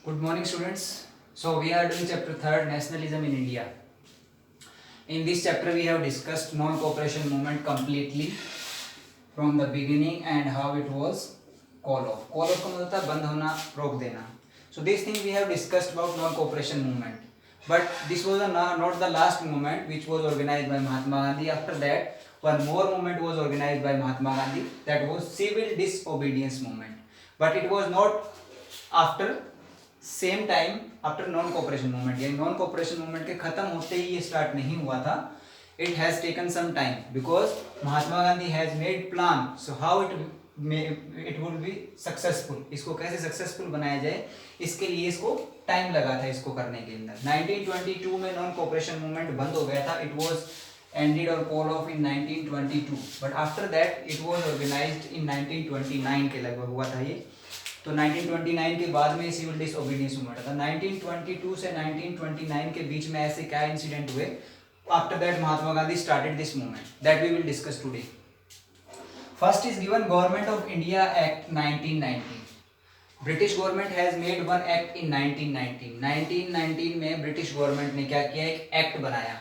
Good morning, students. So we are doing chapter 3rd, Nationalism in India. In this chapter we have discussed non-cooperation movement completely from the beginning and how it was call off. Call off का मतलब था बंद होना, रोक देना. So this thing we have discussed about non-cooperation movement. But this was not the last movement which was organized by Mahatma Gandhi. After that, one more movement was organized by Mahatma Gandhi. That was civil disobedience movement. But it was not after same time after non cooperation movement, यानी non cooperation movement के खत्म होते ही ये start नहीं हुआ था. It has taken some time because Mahatma Gandhi has made plan so how it would be successful. इसको कैसे सक्सेसफुल बनाया जाए, इसके लिए इसको टाइम लगा था इसको करने के अंदर. 1922 में नॉन कोऑपरेशन मूवमेंट बंद हो गया था. It was ended or call off in 1922, but after that it was organized in 1929 के लगभग हुआ था ये. तो 1929 के बाद में सिविल डिसओबीडियंस मूवमेंट था. 1922 से 1929 के बीच में ऐसे क्या इंसिडेंट हुए. After that Mahatma Gandhi started this movement that we will discuss today. First is given government of India act 1919. British government has made one act in 1919. 1919 में ब्रिटिश गवर्नमेंट ने क्या किया, एक एक्ट बनाया.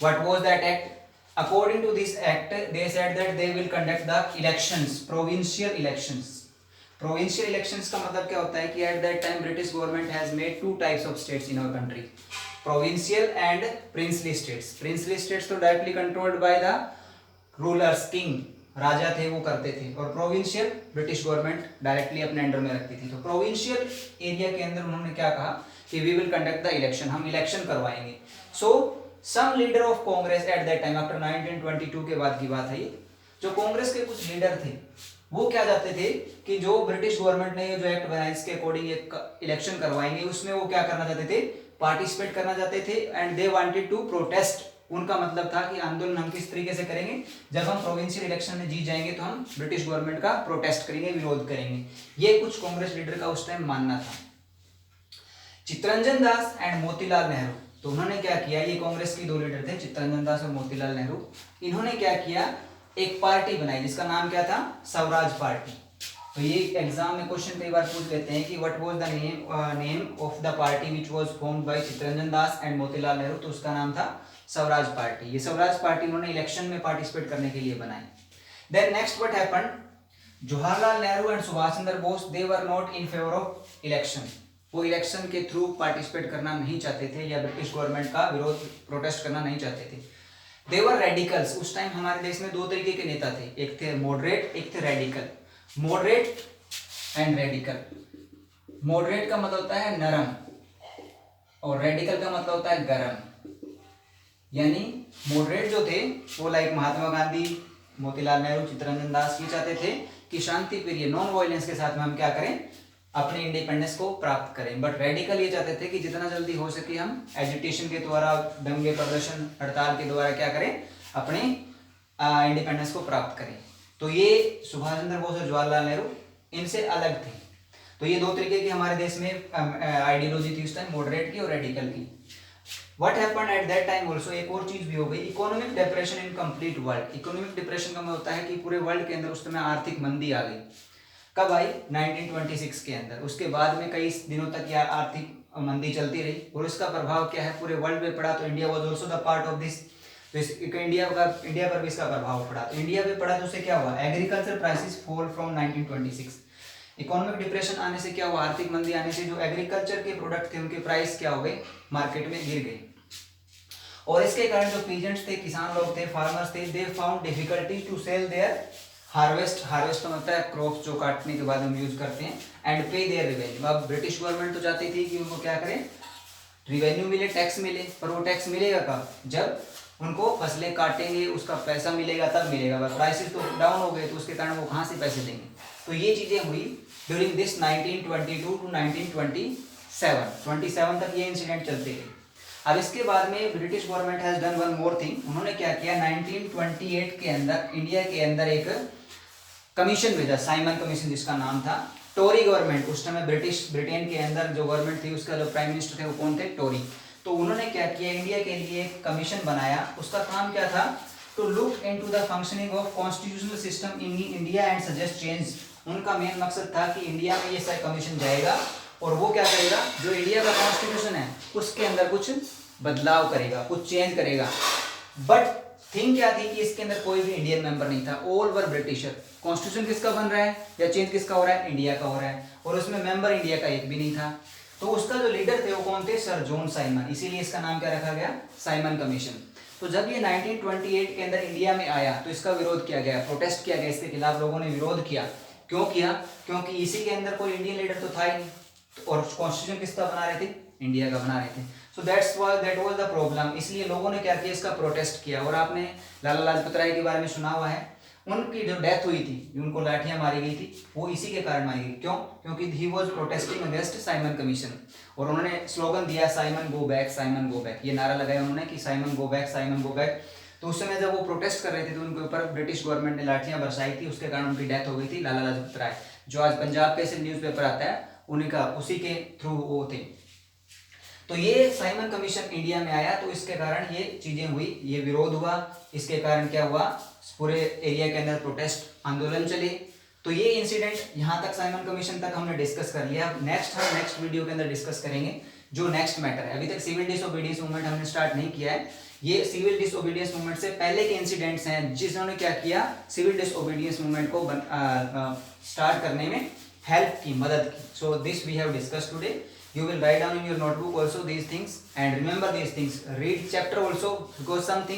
What was that act? According to this act, they said that they will conduct the elections, provincial elections. Provincial elections का मतलब क्या होता है कि at that time British government has made two types of states in our country, provincial and princely states. Princely states तो directly controlled by the rulers, king, राजा थे वो करते थे, और प्रोविंशियल ब्रिटिश गवर्नमेंट डायरेक्टली अपने अंडर में रखती थी. तो प्रोविंशियल एरिया के अंदर उन्होंने क्या कहा कि we will conduct the election, हम इलेक्शन करवाएंगे. So some leader of Congress at that time, after 1922 के बाद की बात है ये, जो कांग्रेस के कुछ लीडर थे वो क्या चाहते थे कि जो ब्रिटिश गवर्नमेंट ने जो एक्ट बनाया इसके अकॉर्डिंग एक इलेक्शन करवाएंगे, उसमें वो क्या करना चाहते थे, पार्टिसिपेट करना चाहते थे. And they wanted to protest. उनका मतलब था कि आंदोलन हम किस तरीके से करेंगे, जब हम प्रोविंशियल इलेक्शन में जीत जाएंगे तो हम ब्रिटिश गवर्नमेंट का प्रोटेस्ट करेंगे, विरोध करेंगे. ये कुछ कांग्रेस लीडर का उस टाइम मानना था. चित्तरंजन दास एंड मोतीलाल नेहरू, तो उन्होंने क्या किया, ये कांग्रेस के दो लीडर थे चित्तरंजन दास और मोतीलाल नेहरू. इन्होंने क्या किया, एक पार्टी बनाई जिसका नाम क्या था, स्वराज पार्टी. तो ये एग्जाम में क्वेश्चन कई बार पूछ लेते हैं कि what was the name of the party which was formed by Chittaranjan Das and Motilal Nehru. तो उसका नाम था स्वराज पार्टी. ये स्वराज पार्टी उन्होंने इलेक्शन में पार्टिसिपेट करने के लिए बनाई. Then next what happened, Jawaharlal Nehru and Subhash Chandra Bose, they were not in favour of election. वो इलेक्शन के थ्रू पार्टिसिपेट करना नहीं चाहते थे या ब्रिटिश गवर्नमेंट का विरोध प्रोटेस्ट करना नहीं चाहते थे. दे वर रेडिकल्स. उस टाइम हमारे देश में दो तरीके के नेता थे, एक थे मॉडरेट, एक थे radical. Moderate and radical. Moderate का मतलब होता है नरम और रेडिकल का मतलब होता है गरम. यानी मॉडरेट जो थे वो लाइक महात्मा गांधी, मोतीलाल नेहरू, चित्तरंजन दास, ये चाहते थे कि शांति प्रिय नॉन वायलेंस के साथ में हम क्या करें, अपने इंडिपेंडेंस को प्राप्त करें. बट रेडिकल ये चाहते थे कि जितना जल्दी हो सके हम एजिटेशन के द्वारा, दंगे, प्रदर्शन, हड़ताल के द्वारा क्या करें, अपने इंडिपेंडेंस को प्राप्त करें. तो ये सुभाष चंद्र बोस और जवाहरलाल नेहरू इनसे अलग थे. तो ये दो तरीके की हमारे देश में आइडियोलॉजी थी उस टाइम, मॉडरेट की और रेडिकल की. What happened at that time also, एक और चीज भी हो गई, economic depression in complete world. Economic depression का मतलब होता है कि पूरे वर्ल्ड के अंदर उस समय आर्थिक मंदी आ गई. कब आई, 1926 के अंदर. उसके बाद में कई दिनों तक यह आर्थिक मंदी चलती रही और इसका प्रभाव क्या है, पूरे वर्ल्ड पे पड़ा. तो India was also the part of this. तो इंडिया पर भी इसका प्रभाव पड़ा. तो इंडिया पे पड़ा तो उससे क्या हुआ, agriculture prices fall from 1926. Economic depression आने से क्या हुआ, आर्थिक मंदी आने से जो एग्रीकल्चर के प्रोडक्ट थे उनके प्राइस क्या हो गए, मार्केट में गिर गए. और इसके कारण जो पीजेंट्स थे, किसान लोग थे, फार्मर्स थे, they found difficulty to sell their harvest. Harvest तो मतलब है क्रॉप जो काटने के बाद हम यूज करते हैं. एंड पे देयर रिवेन्यू. अब ब्रिटिश गवर्नमेंट तो चाहती थी कि उनको क्या करें, रिवेन्यू मिले, टैक्स मिले. पर वो टैक्स मिलेगा कब, जब उनको फसलें काटेंगे उसका पैसा मिलेगा तब मिलेगा. बस प्राइसेस तो डाउन हो गए तो उसके कारण वो कहाँ से पैसे देंगे. तो ये चीजें हुई ड्यूरिंग दिस 1922 टू 1927 तक ये इंसिडेंट चलते रहे. अब इसके बाद में British government has done one more thing. उन्होंने क्या किया, 1928 के अंदर इंडिया के अंदर एक कमीशन भेजा, साइमन कमीशन जिसका नाम था. टोरी गवर्नमेंट, उस समय ब्रिटेन के अंदर जो गवर्नमेंट थी उसका जो प्राइम मिनिस्टर थे वो कौन थे, टोरी. तो उन्होंने क्या किया, इंडिया के लिए एक कमीशन बनाया. उसका काम क्या था, to look into the functioning of constitutional system in India and suggest change. उनका मेन मकसद था कि इंडिया में ये सारा कमीशन जाएगा और वो क्या करेगा, जो इंडिया का कॉन्स्टिट्यूशन है उसके अंदर कुछ बदलाव करेगा, कुछ चेंज करेगा। बट थिंग क्या थी कि इसके अंदर कोई भी इंडियन मेंबर नहीं था, ऑल वर ब्रिटिशर। कॉन्स्टिट्यूशन किसका बन रहा है या चेंज किसका हो रहा है, इंडिया का हो रहा है, और उसमें मेंबर इंडिया का एक भी नहीं था। तो उसका जो लीडर थे वो कौन थे, सर जॉन साइमन, इसीलिए इसका नाम क्या रखा गया, साइमन कमीशन। तो जब ये 1928 के अंदर इंडिया में आया तो इसका विरोध किया गया, प्रोटेस्ट किया गया, इसके खिलाफ लोगों ने विरोध किया। क्यों किया, क्योंकि इसी के अंदर कोई इंडियन लीडर तो था ही नहीं, और कॉन्स्टिट्यूशन किसका बना रहे थे, इंडिया का बना रहे थे। So that was the problem, इसलिए लोगों ने क्या किया, इसका प्रोटेस्ट किया। और आपने लाला लाजपत राय के बारे में सुना हुआ है, उनकी जो डेथ हुई थी, उनको लाठियां मारी गई थी, वो इसी के कारण मारी गई। क्यों, क्योंकि he was protesting against Simon commission, और उन्होंने स्लोगन दिया Simon go back, Simon go back, ये नारा लगाया उन्होंने कि Simon go back, Simon go back. तो उस समय जब वो प्रोटेस्ट कर रहे थे तो उनके ऊपर ब्रिटिश गवर्नमेंट ने लाठियां बरसाई थी, उसके कारण उनकी डेथ हो गई थी। लाला लाजपत राय, जो आज पंजाब केसरी न्यूज़पेपर आता है उन्हीं का, उसी के थ्रू वो थे। तो ये साइमन कमीशन इंडिया में आया, तो इसके कारण ये चीजें हुई, ये विरोध हुआ, इसके कारण क्या हुआ, पूरे एरिया के अंदर प्रोटेस्ट आंदोलन चले। तो ये इंसिडेंट यहाँ तक साइमन कमीशन तक हमने डिस्कस कर लिया। अब नेक्स्ट वीडियो के अंदर डिस्कस करेंगे जो नेक्स्ट मैटर है। अभी तक सिविल डिसओबीडियंस मूवमेंट हमने स्टार्ट नहीं किया है। ये सिविल डिसओबीडियंस मूवमेंट से पहले के इंसिडेंट्स हैं जिन्होंने क्या किया, सिविल डिसओबीडियंस मूवमेंट को स्टार्ट करने में हेल्प की, मदद की। So this we have discuss today. You will write down in your notebook also these things and remember these things. Read chapter also, because some things